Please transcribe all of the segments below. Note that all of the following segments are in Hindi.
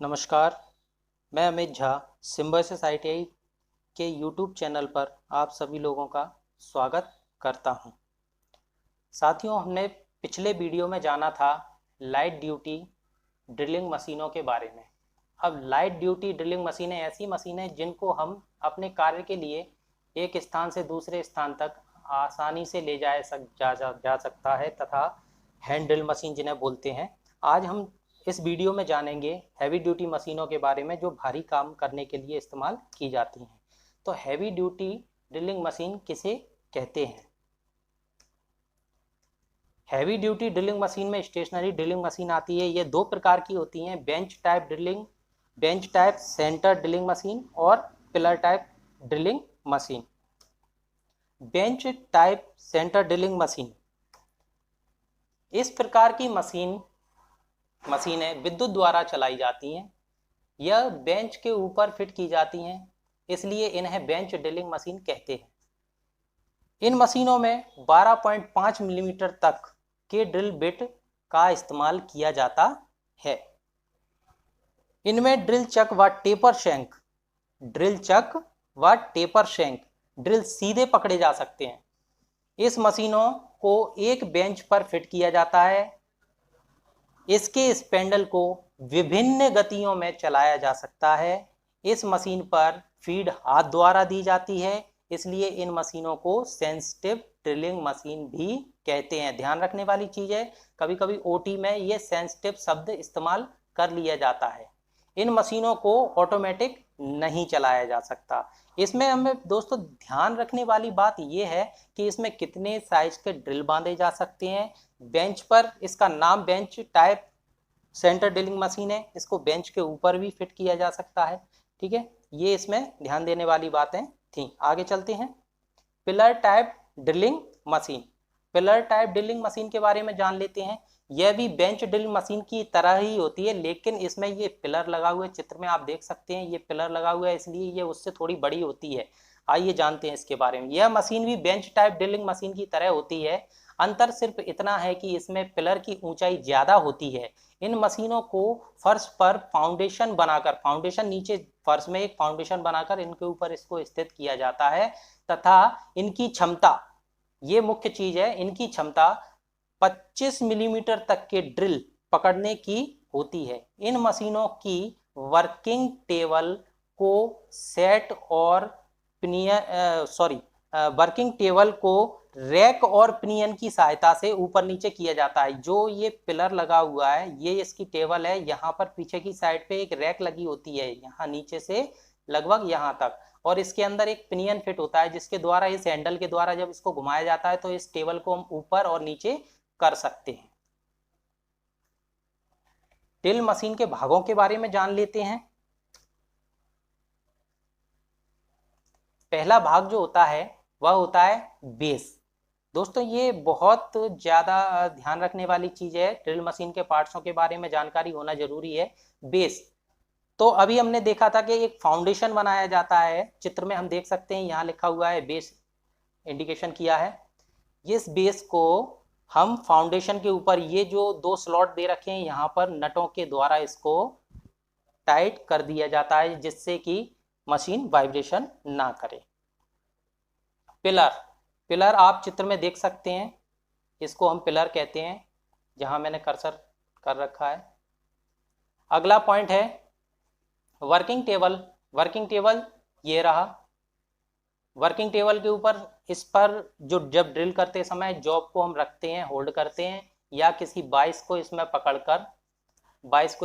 नमस्कार, मैं अमित झा सिम्बायोसिस ITI के यूट्यूब चैनल पर आप सभी लोगों का स्वागत करता हूं। साथियों, हमने पिछले वीडियो में जाना था लाइट ड्यूटी ड्रिलिंग मशीनों के बारे में। अब लाइट ड्यूटी ड्रिलिंग मशीनें ऐसी मशीनें जिनको हम अपने कार्य के लिए एक स्थान से दूसरे स्थान तक आसानी से ले जा सकता है तथा हैंड ड्रिल मशीन जिन्हें बोलते हैं। आज हम इस वीडियो में जानेंगे हैवी ड्यूटी मशीनों के बारे में जो भारी काम करने के लिए इस्तेमाल की जाती हैं। तो हैवी ड्यूटी ड्रिलिंग मशीन किसे कहते हैं? हैवी ड्यूटी ड्रिलिंग मशीन में स्टेशनरी ड्रिलिंग मशीन आती है। ये दो प्रकार की होती हैं, bench type center drilling machine और pillar type drilling machine. Bench type center drilling machine, इस प्रकार की मशीनें विद्युत द्वारा चलाई जाती हैं। यह बेंच के ऊपर फिट की जाती हैं, इसलिए इन्हें बेंच ड्रिलिंग मशीन कहते हैं। इन मशीनों में 12.5 मिलीमीटर तक के ड्रिल बिट का इस्तेमाल किया जाता है। इनमें ड्रिल चक व टेपर शैंक ड्रिल सीधे पकड़े जा सकते हैं। इस मशीनों को एक बेंच पर फिट किया जाता है। इसके स्पेंडल को विभिन्न गतियों में चलाया जा सकता है। इस मशीन पर फीड हाथ द्वारा दी जाती है, इसलिए इन मशीनों को सेंसिटिव ड्रिलिंग मशीन भी कहते हैं। ध्यान रखने वाली चीज है, कभी कभी ओटी में ये सेंसिटिव शब्द इस्तेमाल कर लिया जाता है। इन मशीनों को ऑटोमेटिक नहीं चलाया जा सकता। इसमें हमें दोस्तों ध्यान रखने वाली बात यह है कि इसमें कितने साइज के ड्रिल बांधे जा सकते हैं। बेंच पर, इसका नाम bench type center drilling machine है, इसको बेंच के ऊपर भी फिट किया जा सकता है। ठीक है, ये इसमें ध्यान देने वाली बातें थी। आगे चलते हैं। Pillar type drilling machine. Pillar type drilling machine के बारे में जान लेते हैं। यह भी बेंच ड्रिलिंग मशीन की तरह ही होती है, लेकिन इसमें ये पिलर लगा हुआ है। चित्र में आप देख सकते हैं ये पिलर लगा हुआ है, इसलिए ये उससे थोड़ी बड़ी होती है। आइए जानते हैं इसके बारे में। यह मशीन भी बेंच टाइप ड्रिलिंग मशीन की तरह होती है। अंतर सिर्फ इतना है कि इसमें पिलर की ऊंचाई ज्यादा होती है। इन मशीनों को फर्श पर फाउंडेशन नीचे फर्श में एक फाउंडेशन बनाकर इनके ऊपर इसको स्थित किया जाता है तथा इनकी क्षमता, ये मुख्य चीज है, इनकी क्षमता 25 मिलीमीटर तक के ड्रिल पकड़ने की होती है। इन मशीनों की वर्किंग टेबल को सेट और वर्किंग टेबल को रैक और पिनियन की सहायता से ऊपर नीचे किया जाता है। जो ये पिलर लगा हुआ है, ये इसकी टेबल है। यहाँ पर पीछे की साइड पे एक रैक लगी होती है, यहाँ नीचे से लगभग यहाँ तक, और इसके अंदर एक पिनियन फिट होता है जिसके द्वारा, इस हैंडल के द्वारा जब इसको घुमाया जाता है तो इस टेबल को हम ऊपर और नीचे कर सकते हैं। ड्रिल मशीन के भागों के बारे में जान लेते हैं। पहला भाग जो होता है वह होता है बेस। दोस्तों, ये बहुत ज्यादा ध्यान रखने वाली चीज है। ड्रिल मशीन के पार्ट्सों के बारे में जानकारी होना जरूरी है। बेस, तो अभी हमने देखा था कि एक फाउंडेशन बनाया जाता है। चित्र में हम देख सकते हैं, यहाँ लिखा हुआ है बेस, इंडिकेशन किया है। इस बेस को हम फाउंडेशन के ऊपर, ये जो दो स्लॉट दे रखे हैं, यहाँ पर नटों के द्वारा इसको टाइट कर दिया जाता है जिससे कि मशीन वाइब्रेशन ना करे। पिलर आप चित्र में देख सकते हैं, इसको हम पिलर कहते हैं, जहां मैंने कर्सर कर रखा है। अगला पॉइंट है वर्किंग टेबल ये रहा। वर्किंग टेबल के ऊपर, इस पर जो जब ड्रिल करते समय जॉब को हम रखते हैं, होल्ड करते हैं, या किसी बाइस को इसमें पकड़कर बाइस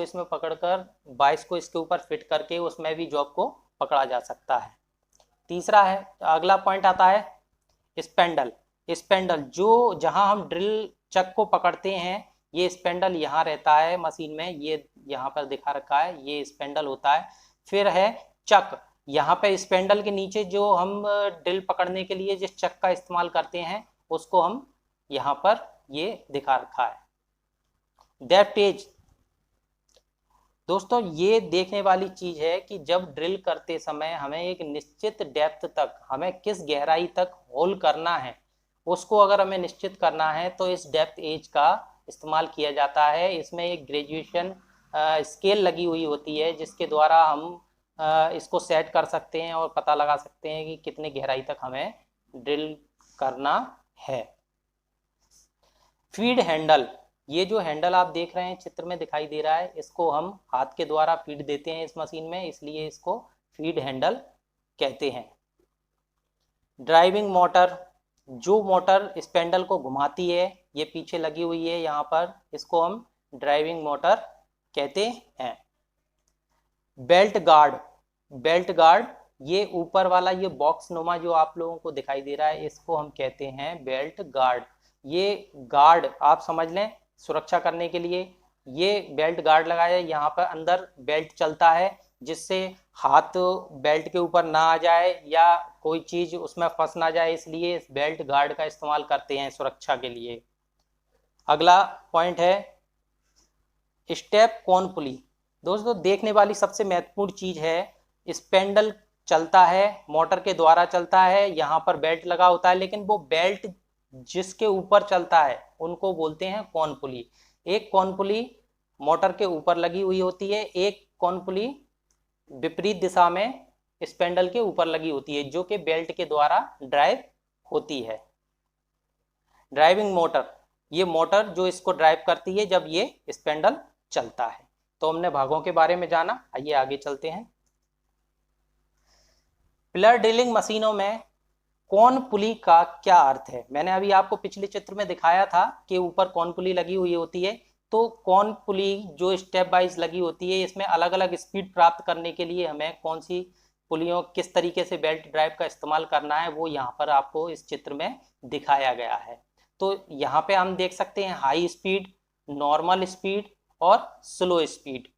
को इसके ऊपर फिट करके उसमें भी जॉब को पकड़ा जा सकता है। तीसरा है, अगला पॉइंट आता है स्पेंडल, जो जहां हम ड्रिल चक को पकड़ते हैं, ये स्पेंडल यहाँ रहता है मशीन में, ये यहाँ पर दिखा रखा है, ये स्पेंडल होता है। फिर है चक, यहाँ पे स्पेंडल के नीचे जो हम ड्रिल पकड़ने के लिए जिस चक का इस्तेमाल करते हैं उसको हम यहाँ पर ये दिखा रखा है। डेप्थ एज, दोस्तों ये देखने वाली चीज है कि जब ड्रिल करते समय हमें एक निश्चित डेप्थ तक, हमें किस गहराई तक होल करना है, उसको अगर हमें निश्चित करना है तो इस डेप्थ एज का इस्तेमाल किया जाता है। इसमें एक ग्रेजुएशन स्केल लगी हुई होती है जिसके द्वारा हम इसको सेट कर सकते हैं और पता लगा सकते हैं कि कितने गहराई तक हमें ड्रिल करना है। फीड हैंडल, ये जो हैंडल आप देख रहे हैं चित्र में दिखाई दे रहा है, इसको हम हाथ के द्वारा फीड देते हैं इस मशीन में, इसलिए इसको फीड हैंडल कहते हैं। ड्राइविंग मोटर, जो मोटर स्पेंडल को घुमाती है, ये पीछे लगी हुई है यहाँ पर, इसको हम ड्राइविंग मोटर कहते हैं। बेल्ट गार्ड, बेल्ट गार्ड, ये ऊपर वाला ये बॉक्स नुमा जो आप लोगों को दिखाई दे रहा है, इसको हम कहते हैं बेल्ट गार्ड। ये गार्ड आप समझ लें सुरक्षा करने के लिए ये बेल्ट गार्ड लगाया है। यहाँ पर अंदर बेल्ट चलता है जिससे हाथ बेल्ट के ऊपर ना आ जाए या कोई चीज उसमें फंस ना जाए, इसलिए इस बेल्ट गार्ड का इस्तेमाल करते हैं सुरक्षा के लिए। अगला पॉइंट है स्टेप कॉन पुली। दोस्तों देखने वाली सबसे महत्वपूर्ण चीज है, स्पेंडल चलता है, मोटर के द्वारा चलता है, यहाँ पर बेल्ट लगा होता है, लेकिन वो बेल्ट जिसके ऊपर चलता है उनको बोलते हैं कॉन पुली। एक कॉन पुली मोटर के ऊपर लगी हुई होती है, एक कॉन पुली विपरीत दिशा में स्पेंडल के ऊपर लगी होती है जो कि बेल्ट के द्वारा ड्राइव होती है। ड्राइविंग मोटर, ये मोटर जो इसको ड्राइव करती है जब ये स्पेंडल चलता है। तो हमने भागों के बारे में जाना, आइए आगे चलते हैं। पिलर ड्रिलिंग मशीनों में कॉन पुली का क्या अर्थ है? मैंने अभी आपको पिछले चित्र में दिखाया था कि ऊपर कॉन पुली लगी हुई होती है, तो कॉन पुली जो स्टेप वाइज लगी होती है, इसमें अलग अलग स्पीड प्राप्त करने के लिए हमें कौन सी पुलियों किस तरीके से बेल्ट ड्राइव का इस्तेमाल करना है वो यहाँ पर आपको इस चित्र में दिखाया गया है। तो यहाँ पे हम देख सकते हैं हाई स्पीड, नॉर्मल स्पीड और स्लो स्पीड।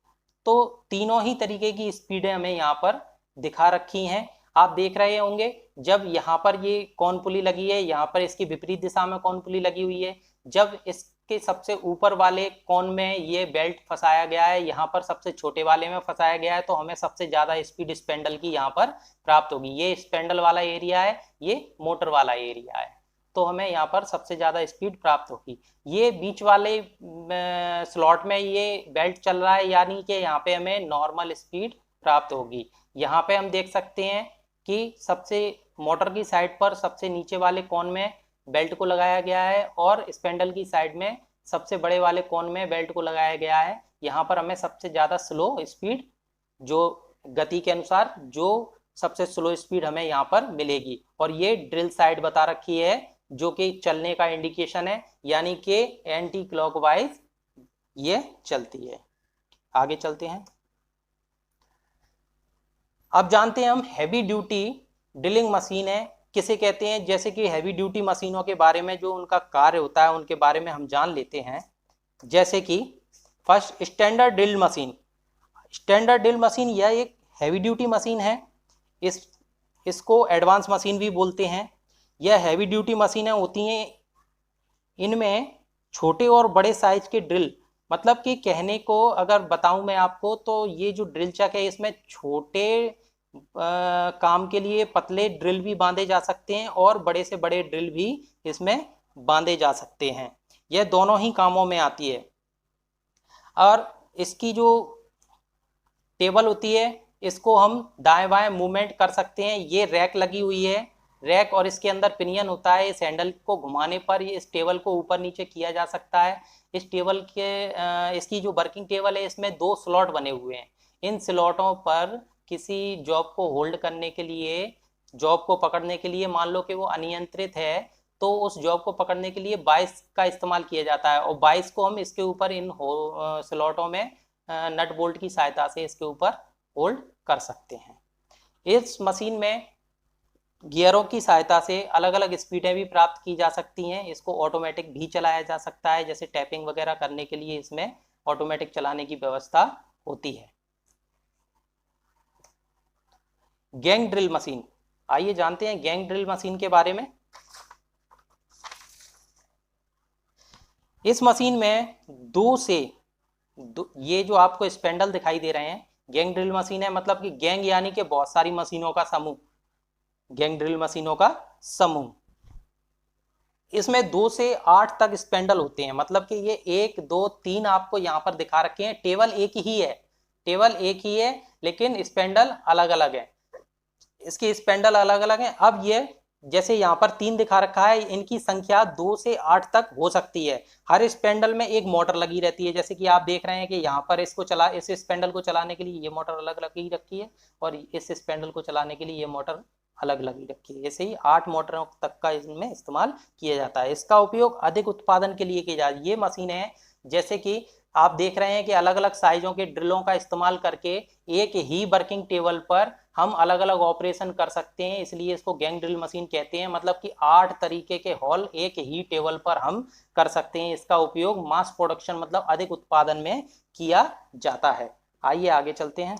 तो तीनों ही तरीके की स्पीडें हमें यहाँ पर दिखा रखी हैं। आप देख रहे होंगे जब यहाँ पर ये कॉन पुली लगी है, यहाँ पर इसकी विपरीत दिशा में कॉन पुली लगी हुई है, जब इसके सबसे ऊपर वाले कॉन में ये बेल्ट फंसाया गया है, यहाँ पर सबसे छोटे वाले में फंसाया गया है, तो हमें सबसे ज्यादा स्पीड स्पेंडल की यहाँ पर प्राप्त होगी। ये स्पेंडल वाला एरिया है, ये मोटर वाला एरिया है, तो हमें यहाँ पर सबसे ज्यादा स्पीड प्राप्त होगी। ये बीच वाले स्लॉट में ये बेल्ट चल रहा है, यानी कि यहाँ पे हमें नॉर्मल स्पीड प्राप्त होगी। यहाँ पे हम देख सकते हैं कि सबसे मोटर की साइड पर सबसे नीचे वाले कोन में बेल्ट को लगाया गया है और स्पेंडल की साइड में सबसे बड़े वाले कोन में बेल्ट को लगाया गया है। यहाँ पर हमें सबसे ज़्यादा स्लो स्पीड, जो गति के अनुसार जो सबसे स्लो स्पीड हमें यहाँ पर मिलेगी, और ये ड्रिल साइड बता रखी है जो कि चलने का इंडिकेशन है, यानी कि एंटी क्लॉकवाइज ये चलती है। आगे चलते हैं। अब जानते हैं हम हैवी ड्यूटी ड्रिलिंग मशीन है किसे कहते हैं। जैसे कि हैवी ड्यूटी मशीनों के बारे में जो उनका कार्य होता है उनके बारे में हम जान लेते हैं। जैसे कि first standard drill machine. Standard drill machine यह एक हैवी ड्यूटी मशीन है, इसको एडवांस मशीन भी बोलते हैं। यह हैवी ड्यूटी मशीनें होती हैं, इनमें छोटे और बड़े साइज के ड्रिल, मतलब कि कहने को अगर बताऊं मैं आपको तो ये जो ड्रिल चक है इसमें छोटे काम के लिए पतले ड्रिल भी बांधे जा सकते हैं और बड़े से बड़े ड्रिल भी इसमें बांधे जा सकते हैं। यह दोनों ही कामों में आती है। और इसकी जो टेबल होती है इसको हम दाएं बाएं मूवमेंट कर सकते हैं। ये रैक लगी हुई है, रैक, और इसके अंदर पिनियन होता है। इस हैंडल को घुमाने पर ये इस टेबल को ऊपर नीचे किया जा सकता है। इस टेबल के इसकी जो वर्किंग टेबल है इसमें 2 स्लॉट बने हुए हैं। इन स्लॉटों पर किसी जॉब को होल्ड करने के लिए, जॉब को पकड़ने के लिए, मान लो कि वो अनियंत्रित है तो उस जॉब को पकड़ने के लिए 22 का इस्तेमाल किया जाता है, और 22 को हम इसके ऊपर इन स्लॉटों में नट बोल्ट की सहायता से इसके ऊपर होल्ड कर सकते हैं। इस मशीन में गियरों की सहायता से अलग अलग स्पीडें भी प्राप्त की जा सकती हैं। इसको ऑटोमेटिक भी चलाया जा सकता है, जैसे टैपिंग वगैरह करने के लिए इसमें ऑटोमेटिक चलाने की व्यवस्था होती है। गैंग ड्रिल मशीन, आइए जानते हैं गैंग ड्रिल मशीन के बारे में। इस मशीन में ये जो आपको स्पेंडल दिखाई दे रहे हैं गैंग ड्रिल मशीन है, मतलब कि गैंग यानी कि बहुत सारी मशीनों का समूह, गैंग ड्रिल मशीनों का समूह। इसमें 2 से 8 तक स्पेंडल होते हैं, मतलब कि ये 1 2 3 आपको यहाँ पर दिखा रखे हैं। टेबल एक ही है, टेबल एक ही है, लेकिन स्पेंडल अलग अलग है, इसके स्पेंडल अलग अलग हैं। अब ये जैसे यहाँ पर 3 दिखा रखा है, इनकी संख्या 2 से 8 तक हो सकती है। हर स्पेंडल में एक मोटर लगी रहती है, जैसे कि आप देख रहे हैं कि यहाँ पर इस स्पेंडल को चलाने के लिए ये मोटर अलग लगी रखी है, और इस स्पेंडल को चलाने के लिए ये मोटर अलग लगी रखी है। ऐसे ही 8 मोटरों तक का इसमें इस्तेमाल किया जाता है। इसका उपयोग अधिक उत्पादन के लिए किया जाता है। ये मशीनें हैं, जैसे कि आप देख रहे हैं कि अलग अलग साइजों के ड्रिलों का इस्तेमाल करके एक ही वर्किंग टेबल पर हम अलग अलग ऑपरेशन कर सकते हैं, इसलिए इसको गैंग ड्रिल मशीन कहते हैं। मतलब कि 8 तरीके के हॉल एक ही टेबल पर हम कर सकते हैं। इसका उपयोग मास प्रोडक्शन मतलब अधिक उत्पादन में किया जाता है। आइए आगे चलते हैं।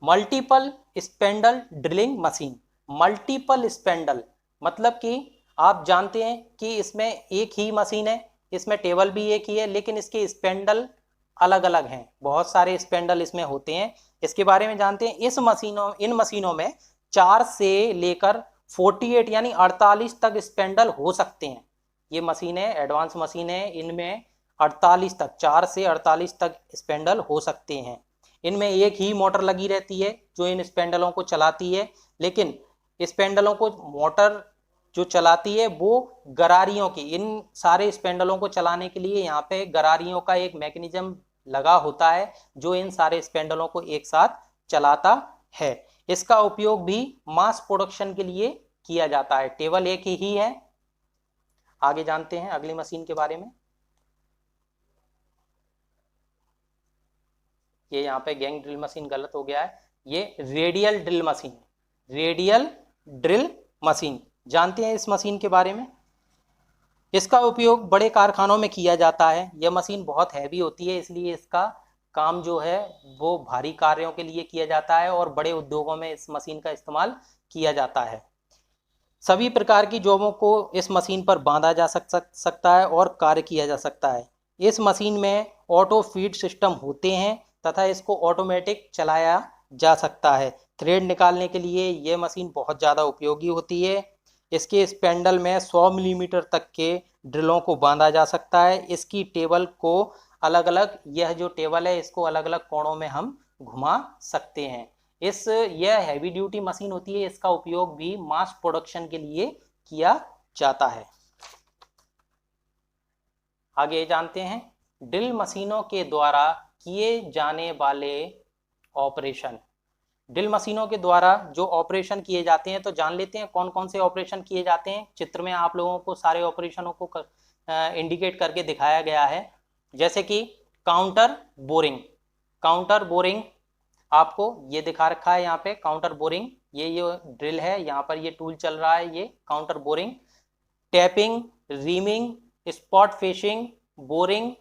Multiple spindle drilling machine. Multiple spindle मतलब कि आप जानते हैं कि इसमें एक ही मशीन है, इसमें टेबल भी एक ही है, लेकिन इसके स्पेंडल अलग अलग हैं, बहुत सारे स्पेंडल इसमें होते हैं। इसके बारे में जानते हैं। इन मशीनों में 4 से लेकर 48 यानी 48 तक स्पेंडल हो सकते हैं। ये मशीनें एडवांस मशीन है, इनमें 48 तक 4 से 48 तक स्पेंडल हो सकते हैं। इनमें एक ही मोटर लगी रहती है जो इन स्पेंडलों को चलाती है, लेकिन स्पेंडलों को मोटर जो चलाती है वो गरारियों की, इन सारे स्पेंडलों को चलाने के लिए यहाँ पे गरारियों का एक मैकेनिज्म लगा होता है जो इन सारे स्पेंडलों को एक साथ चलाता है। इसका उपयोग भी मास प्रोडक्शन के लिए किया जाता है। टेबल एक ही है। आगे जानते हैं अगली मशीन के बारे में। ये यहाँ पे गैंग ड्रिल मशीन गलत हो गया है, ये radial drill machine, radial drill machine. जानते हैं इस मशीन के बारे में। इसका उपयोग बड़े कारखानों में किया जाता है। यह मशीन बहुत हैवी होती है, इसलिए इसका काम जो है वो भारी कार्यों के लिए किया जाता है और बड़े उद्योगों में इस मशीन का इस्तेमाल किया जाता है। सभी प्रकार की जॉबों को इस मशीन पर बांधा जा सकता है और कार्य किया जा सकता है। इस मशीन में ऑटो फीड सिस्टम होते हैं तथा इसको ऑटोमेटिक चलाया जा सकता है। थ्रेड निकालने के लिए ये मशीन बहुत ज़्यादा उपयोगी होती है। इसके स्पेंडल में 100 मिलीमीटर तक के ड्रिलों को बांधा जा सकता है। इसकी टेबल को अलग अलग, यह जो टेबल है इसको अलग अलग कोणों में हम घुमा सकते हैं। यह हैवी ड्यूटी मशीन होती है, इसका उपयोग भी मास प्रोडक्शन के लिए किया जाता है। आगे जानते हैं ड्रिल मशीनों के द्वारा किए जाने वाले ऑपरेशन। ड्रिल मशीनों के द्वारा जो ऑपरेशन किए जाते हैं, तो जान लेते हैं कौन कौन से ऑपरेशन किए जाते हैं। चित्र में आप लोगों को सारे ऑपरेशनों को इंडिकेट करके दिखाया गया है। जैसे कि काउंटर बोरिंग, काउंटर बोरिंग आपको ये दिखा रखा है यहाँ पे। काउंटर बोरिंग ये ड्रिल है, यहाँ पर ये टूल चल रहा है, ये counter boring. Tapping, reaming, spot fishing, boring,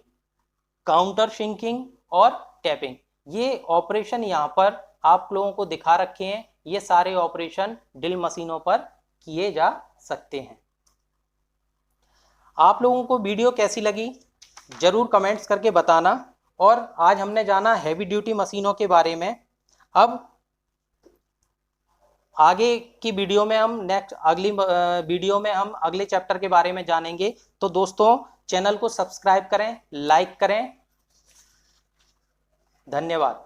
counter sinking और टैपिंग, ये ऑपरेशन यहाँ पर आप लोगों को दिखा रखे हैं। ये सारे ऑपरेशन ड्रिल मशीनों पर किए जा सकते हैं। आप लोगों को वीडियो कैसी लगी जरूर कमेंट्स करके बताना। और आज हमने जाना हैवी ड्यूटी मशीनों के बारे में। अब आगे की वीडियो में हम अगली वीडियो में हम अगले चैप्टर के बारे में जानेंगे। तो दोस्तों चैनल को सब्सक्राइब करें, लाइक करें। धन्यवाद।